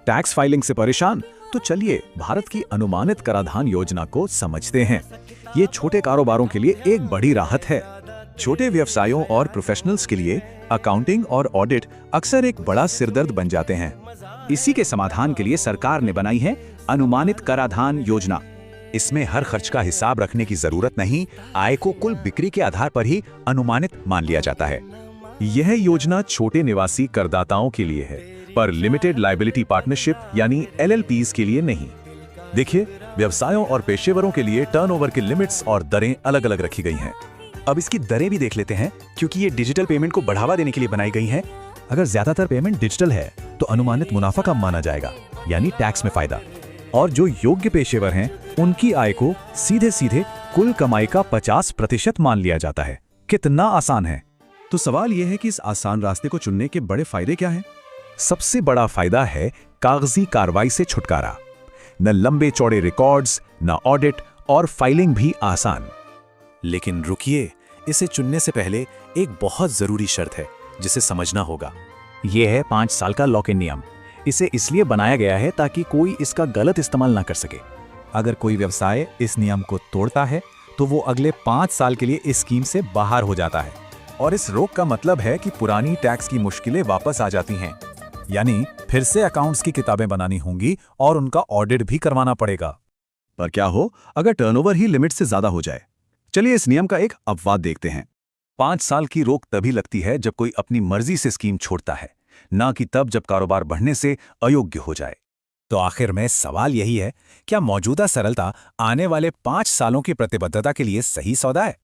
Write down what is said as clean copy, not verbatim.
Tax filing से परेशान? तो चलिए भारत की अनुमानित कराधान योजना को समझते हैं। ये छोटे कारोबारों के लिए एक बड़ी राहत है। छोटे व्यवसायों और प्रोफेशनल्स के लिए अकाउंटिंग और ऑडिट अक्सर एक बड़ा सिरदर्द बन जाते हैं। इसी के समाधान के लिए सरकार ने बनाई है अनुमानित कराधान योजना। इसमें हर खर्च का हिसाब रखने की जरूरत नहीं, आय को कुल बिक्री के आधार पर ही अनुमानित मान लिया जाता है। यह योजना छोटे निवासी करदाताओं के लिए है, पर लिमिटेड लायबिलिटी पार्टनरशिप यानी LLPs के लिए नहीं। देखिए, व्यवसायों और पेशेवरों के लिए टर्नओवर की लिमिट्स और दरें अलग अलग रखी गई हैं। अब इसकी दरें भी देख लेते हैं, क्योंकि ये डिजिटल पेमेंट को बढ़ावा देने के लिए बनाई गई हैं। अगर ज्यादातर पेमेंट डिजिटल है तो अनुमानित मुनाफा कम माना जाएगा, यानी टैक्स में फायदा। और जो योग्य पेशेवर हैं, उनकी आय को सीधे सीधे कुल कमाई का 50% मान लिया जाता है। कितना आसान है। तो सवाल यह है कि इस आसान रास्ते को चुनने के बड़े फायदे क्या हैं? सबसे बड़ा फायदा है कागजी कार्रवाई से छुटकारा। न लंबे चौड़े रिकॉर्ड्स, न ऑडिट और फाइलिंग भी आसान। लेकिन रुकिए, इसे चुनने से पहले एक बहुत जरूरी शर्त है जिसे समझना होगा। ये है 5 साल का लॉक इन नियम। इसे इसलिए बनाया गया है ताकि कोई इसका गलत इस्तेमाल ना कर सके। अगर कोई व्यवसाय इस नियम को तोड़ता है तो वो अगले 5 साल के लिए इस स्कीम से बाहर हो जाता है। और इस रोक का मतलब है कि पुरानी टैक्स की मुश्किलें वापस आ जाती हैं, यानी फिर से अकाउंट्स की किताबें बनानी होंगी और उनका ऑडिट भी करवाना पड़ेगा। पर क्या हो अगर टर्नओवर ही लिमिट से ज्यादा हो जाए? चलिए इस नियम का एक अपवाद देखते हैं। 5 साल की रोक तभी लगती है जब कोई अपनी मर्जी से स्कीम छोड़ता है, ना कि तब जब कारोबार बढ़ने से अयोग्य हो जाए। तो आखिर में सवाल यही है, क्या मौजूदा सरलता आने वाले 5 सालों की प्रतिबद्धता के लिए सही सौदा है?